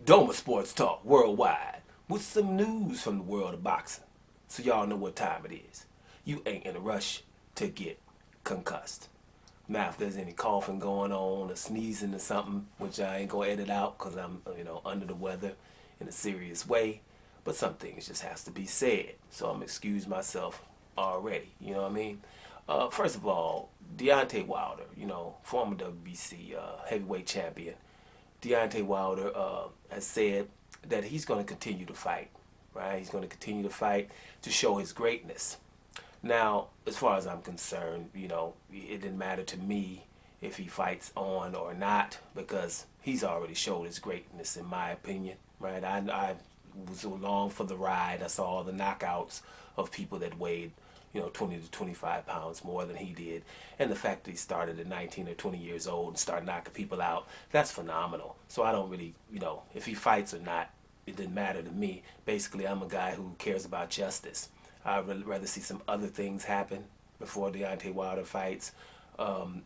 Doma Sports Talk Worldwide with some news from the world of boxing. So y'all know what time it is. You ain't in a rush to get concussed. Now, if there's any coughing going on or sneezing or something, which I ain't gonna edit out because I'm, under the weather in a serious way, but some things just has to be said. So I'm excuse myself already. You know what I mean? First of all, Deontay Wilder, former WBC heavyweight champion, Deontay Wilder has said that he's going to continue to fight, right? He's going to continue to fight to show his greatness. Now, as far as I'm concerned, it didn't matter to me if he fights on or not because he's already showed his greatness, in my opinion, right? I was along for the ride. I saw all the knockouts of people that weighed 20 to 25 pounds more than he did. And the fact that he started at 19 or 20 years old and started knocking people out, that's phenomenal. So I don't really, if he fights or not, it didn't matter to me. Basically, I'm a guy who cares about justice. I'd rather see some other things happen before Deontay Wilder fights. And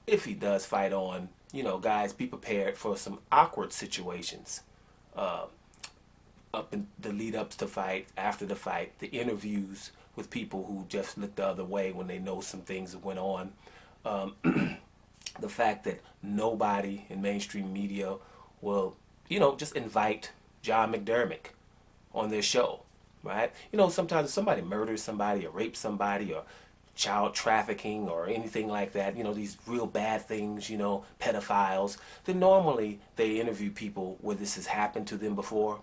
if he does fight on, guys, be prepared for some awkward situations. Up in the lead ups to fight, after the fight, the interviews with people who just look the other way when they know some things that went on. The fact that nobody in mainstream media will, just invite John McDermott on their show, right? Sometimes if somebody murders somebody or rapes somebody or child trafficking or anything like that, these real bad things, pedophiles, then normally they interview people where this has happened to them before.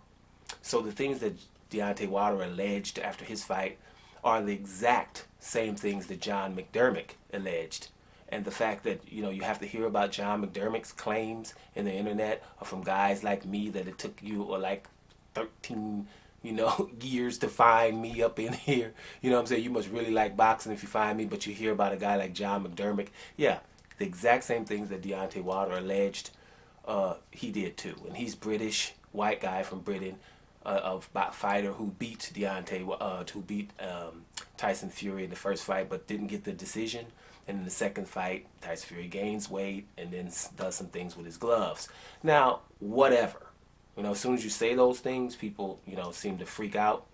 So the things that Deontay Wilder alleged after his fight are the exact same things that John McDermott alleged. And the fact that, you have to hear about John McDermott's claims in the internet are from guys like me that it took you like 13, years to find me up in here. You know what I'm saying? You must really like boxing if you find me, but you hear about a guy like John McDermott. Yeah, the exact same things that Deontay Wilder alleged, he did too. And he's British, white guy from Britain, a fighter who beat Tyson Fury in the first fight, but didn't get the decision. And in the second fight, Tyson Fury gains weight and then does some things with his gloves. Now, whatever. As soon as you say those things, people, seem to freak out.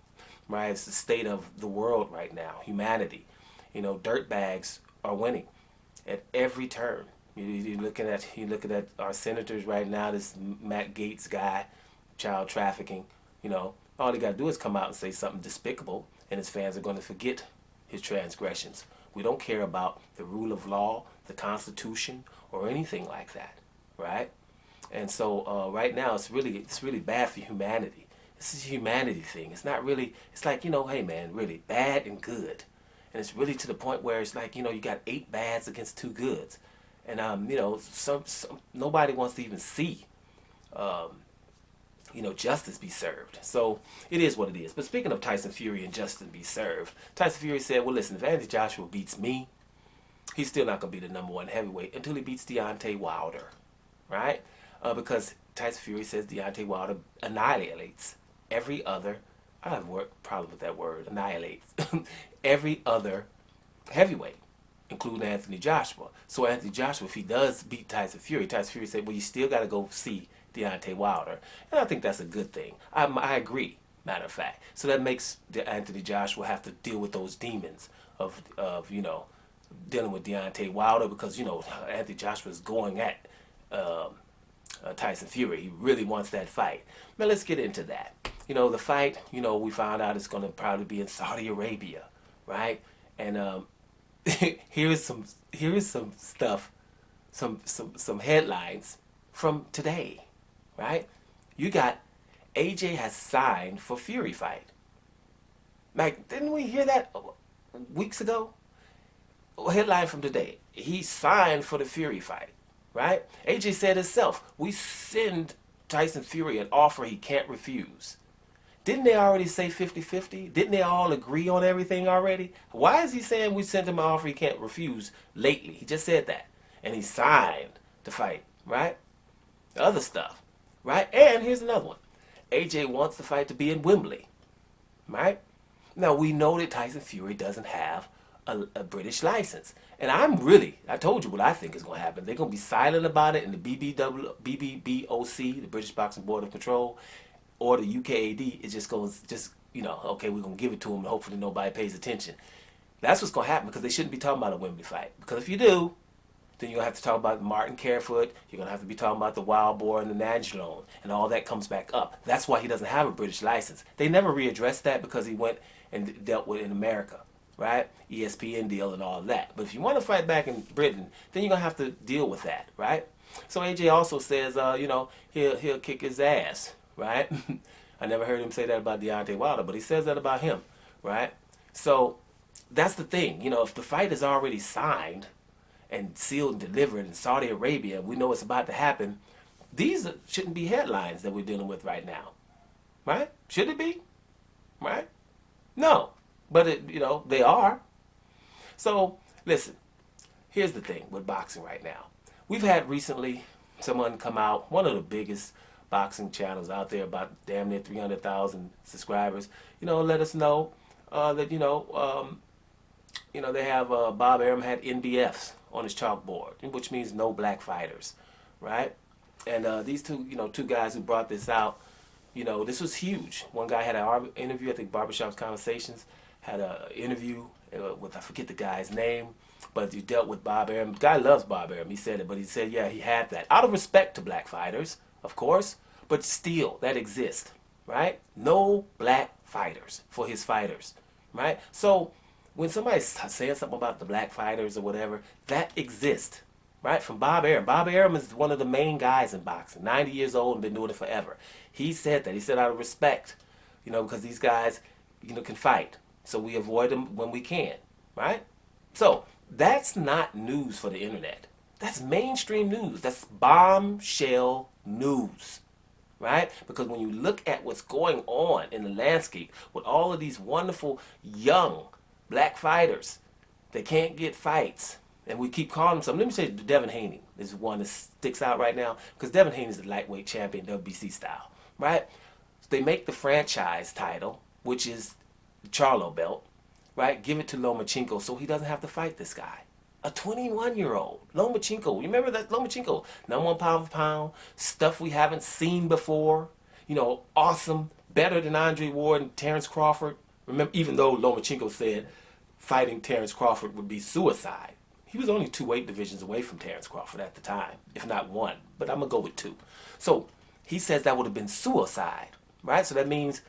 Right? It's the state of the world right now, humanity. Dirtbags are winning at every turn. You're looking at our senators right now. This Matt Gaetz guy, child trafficking. All he got to do is come out and say something despicable, and his fans are going to forget his transgressions. We don't care about the rule of law, the Constitution, or anything like that, right? And so right now it's really bad for humanity. This is a humanity thing. It's not really. It's like hey man, really bad and good, and it's really to the point where it's like you got 8 bads against 2 goods, and some nobody wants to even see. Justice be served. So it is what it is. But speaking of Tyson Fury and justice be served, Tyson Fury said, well, listen, if Anthony Joshua beats me, he's still not going to be the #1 heavyweight until he beats Deontay Wilder, right? Because Tyson Fury says Deontay Wilder annihilates every other, I have a problem with that word, annihilates, every other heavyweight, including Anthony Joshua. So Anthony Joshua, if he does beat Tyson Fury said, well, you still got to go see Deontay Wilder. And I think that's a good thing. I agree, matter of fact. So that makes Anthony Joshua have to deal with those demons of dealing with Deontay Wilder because, Anthony Joshua is going at Tyson Fury. He really wants that fight. Now let's get into that. The fight, we found out it's going to probably be in Saudi Arabia, right? And here is some stuff, some headlines from today. Right? You got AJ has signed for Fury fight. Like, didn't we hear that weeks ago? Headline from today. He signed for the Fury fight. Right? AJ said himself, we send Tyson Fury an offer he can't refuse. Didn't they already say 50-50? Didn't they all agree on everything already? Why is he saying we sent him an offer he can't refuse lately? He just said that. And he signed to fight. Right? The other stuff. Right? And here's another one. AJ wants the fight to be in Wembley. Right? Now, we know that Tyson Fury doesn't have a British license. And I told you what I think is going to happen. They're going to be silent about it in the BBBOC, the British Boxing Board of Control, or the UKAD is just going to okay, we're going to give it to them and hopefully nobody pays attention. That's what's going to happen because they shouldn't be talking about a Wembley fight. Because if you do, then you're going to have to talk about Martin Carefoot. You're going to have to be talking about the Wild Boar and the Nandrolone. And all that comes back up. That's why he doesn't have a British license. They never readdressed that because he went and dealt with it in America. Right? ESPN deal and all that. But if you want to fight back in Britain, then you're going to have to deal with that. Right? So AJ also says, he'll kick his ass. Right? I never heard him say that about Deontay Wilder, but he says that about him. Right? So that's the thing. If the fight is already signed and sealed and delivered in Saudi Arabia, we know it's about to happen, these shouldn't be headlines that we're dealing with right now. Right? Should it be? Right? No. But, they are. So, listen, here's the thing with boxing right now. We've had recently someone come out, one of the biggest boxing channels out there, about damn near 300,000 subscribers, let us know that, they have Bob Arum had NBFs on his chalkboard, which means no black fighters, right? And these two guys who brought this out, this was huge. One guy had an interview, I think Barbershop's Conversations, had an interview with, I forget the guy's name, but he dealt with Bob Arum. The guy loves Bob Arum, he said it, but he said, yeah, he had that. Out of respect to black fighters, of course, but still, that exists, right? No black fighters for his fighters, right? So when somebody's saying something about the black fighters or whatever, that exists, right? From Bob Arum. Bob Arum is one of the main guys in boxing, 90 years old and been doing it forever. He said that. He said out of respect, because these guys, can fight. So we avoid them when we can, right? So that's not news for the internet. That's mainstream news. That's bombshell news, right? Because when you look at what's going on in the landscape with all of these wonderful young black fighters that can't get fights, and we keep calling them something. Let me say Devin Haney is one that sticks out right now because Devin Haney is the lightweight champion, WBC style, right? So they make the franchise title, which is the Charlo belt, right? Give it to Lomachenko so he doesn't have to fight this guy. A 21-year-old, Lomachenko. You remember that Lomachenko? Number one pound for pound, stuff we haven't seen before. Awesome, better than Andre Ward and Terrence Crawford. Remember, even though Lomachenko said fighting Terrence Crawford would be suicide. He was only 2 weight divisions away from Terrence Crawford at the time, if not 1. But I'm going to go with 2. So he says that would have been suicide, right? So that means,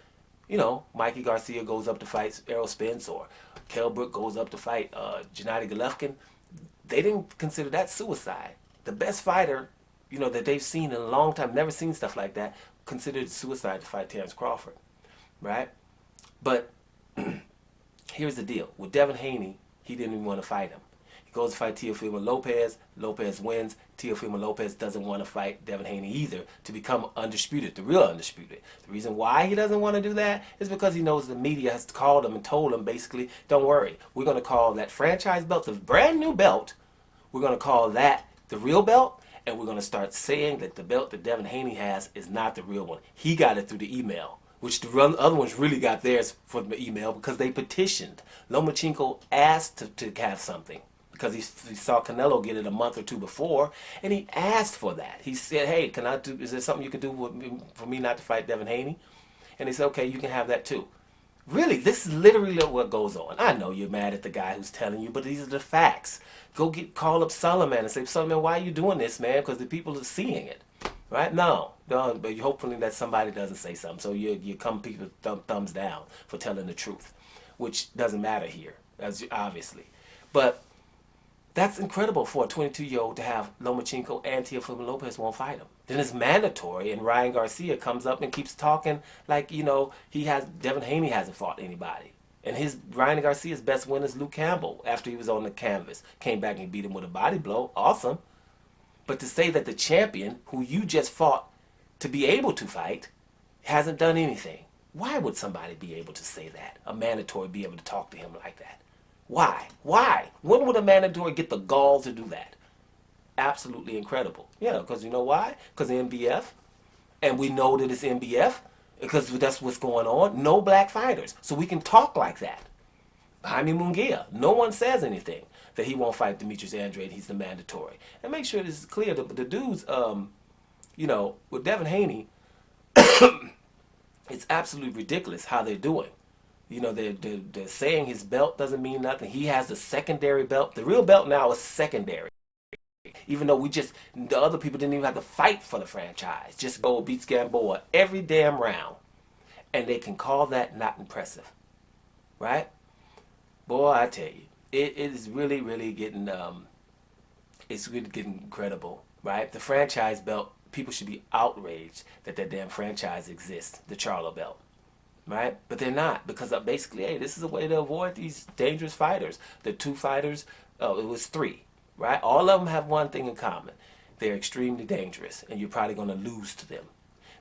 Mikey Garcia goes up to fight Errol Spence, or Kell Brook goes up to fight Gennady Golovkin. They didn't consider that suicide. The best fighter, that they've seen in a long time, never seen stuff like that, considered suicide to fight Terrence Crawford, right? But here's the deal. With Devin Haney, he didn't even want to fight him. He goes to fight Teofimo Lopez. Lopez wins. Teofimo Lopez doesn't want to fight Devin Haney either to become undisputed, the real undisputed. The reason why he doesn't want to do that is because he knows the media has called him and told him basically, don't worry, we're going to call that franchise belt, the brand new belt, we're going to call that the real belt, and we're going to start saying that the belt that Devin Haney has is not the real one. He got it through the email, which the other ones really got theirs from the email because they petitioned. Lomachenko asked to have something because he saw Canelo get it a month or 2 before, and he asked for that. He said, hey, is there something you can do for me not to fight Devin Haney? And they said, okay, you can have that too. Really, this is literally what goes on. I know you're mad at the guy who's telling you, but these are the facts. Call up Sullivan and say, Sullivan, why are you doing this, man? Because the people are seeing it. Right? No, but hopefully that somebody doesn't say something. So you come people thumbs down for telling the truth, which doesn't matter here, as obviously. But that's incredible for a 22-year-old to have Lomachenko and Teofimo Lopez won't fight him. Then it's mandatory, and Ryan Garcia comes up and keeps talking like, Devin Haney hasn't fought anybody. And Ryan Garcia's best win is Luke Campbell after he was on the canvas. Came back and beat him with a body blow. Awesome. But to say that the champion, who you just fought to be able to fight, hasn't done anything. Why would somebody be able to say that? A mandatory be able to talk to him like that? Why? Why? When would a mandatory get the gall to do that? Absolutely incredible. Yeah, because you know why? Because NBF. And we know that it's NBF because that's what's going on. No black fighters. So we can talk like that. Jaime Munguia. No one says anything that he won't fight Demetrius Andrade. He's the mandatory. And make sure this is clear. The dudes, with Devin Haney, it's absolutely ridiculous how they're doing. They're saying his belt doesn't mean nothing. He has the secondary belt. The real belt now is secondary. Even though the other people didn't even have to fight for the franchise. Just go beats Gamboa every damn round. And they can call that not impressive. Right? Boy, I tell you, it is really, really getting, it's really getting incredible. Right? The franchise belt, people should be outraged that damn franchise exists. The Charlo belt. Right? But they're not, because basically, hey, this is a way to avoid these dangerous fighters. The two fighters, it was three, right? All of them have one thing in common. They're extremely dangerous, and you're probably going to lose to them.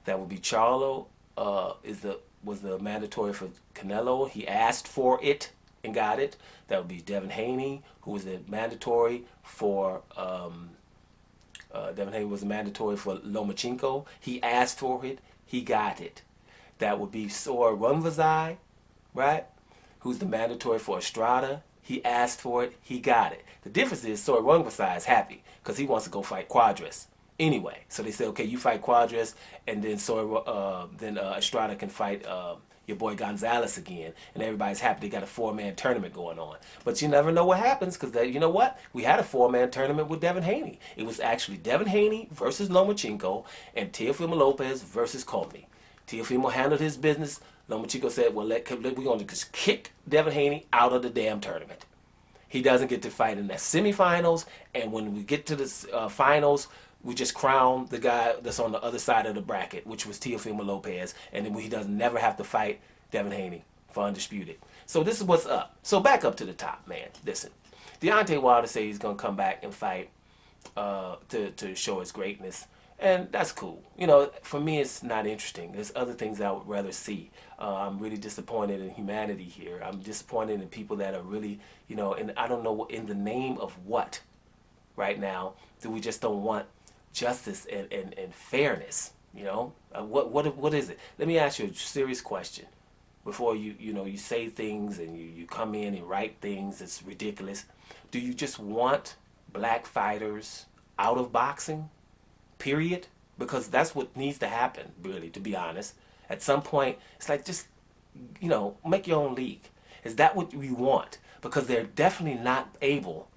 That would be Charlo, was the mandatory for Canelo. He asked for it and got it. That would be Devin Haney, who was the mandatory for Devin Haney was a mandatory for Lomachenko. He asked for it. He got it. That would be Sor Rungvisai, right? Who's the mandatory for Estrada. He asked for it. He got it. The difference is Sor Rungvisai is happy because he wants to go fight Quadras anyway. So they say, okay, you fight Quadras, and then Estrada can fight your boy Gonzalez again, and everybody's happy. They got a 4-man tournament going on. But you never know what happens, because you know what? We had a 4-man tournament with Devin Haney. It was actually Devin Haney versus Lomachenko and Teofimo Lopez versus Colby. Teofimo handled his business. Lomachenko said, well, we're going to just kick Devin Haney out of the damn tournament. He doesn't get to fight in the semifinals, and when we get to the finals, we just crown the guy that's on the other side of the bracket, which was Teofimo Lopez, and then he doesn't never have to fight Devin Haney for undisputed. So this is what's up. So back up to the top, man. Listen, Deontay Wilder says he's going to come back and fight to show his greatness. And that's cool. For me, it's not interesting. There's other things I would rather see. I'm really disappointed in humanity here. I'm disappointed in people that are really, and I don't know in the name of what right now that we just don't want justice and fairness. What is it? Let me ask you a serious question before you say things and you come in and write things that's ridiculous. Do you just want black fighters out of boxing? Period? Because that's what needs to happen, really, to be honest. At some point, it's like just, make your own league. Is that what we want? Because they're definitely not able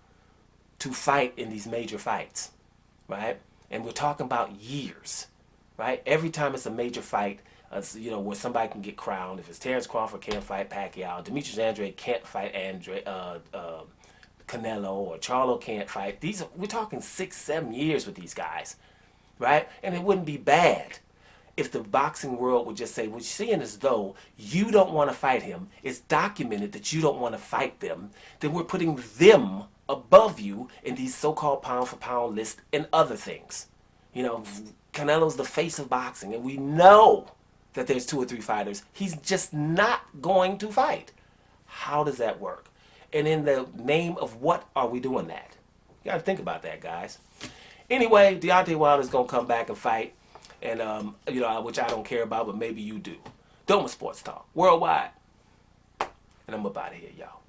to fight in these major fights, right? And we're talking about years, right? Every time it's a major fight, where somebody can get crowned. If it's Terrence Crawford can't fight Pacquiao, Demetrius Andrade can't fight Canelo, or Charlo can't fight. We're talking 6-7 years with these guys. Right? And it wouldn't be bad if the boxing world would just say, well, seeing as though you don't want to fight him, it's documented that you don't want to fight them, then we're putting them above you in these so-called pound-for-pound lists and other things. Canelo's the face of boxing, and we know that there's 2 or 3 fighters he's just not going to fight. How does that work? And in the name of what are we doing that? You got to think about that, guys. Anyway, Deontay Wilder's going to come back and fight, and which I don't care about, but maybe you do. Doma Sports Talk, worldwide. And I'm up out of here, y'all.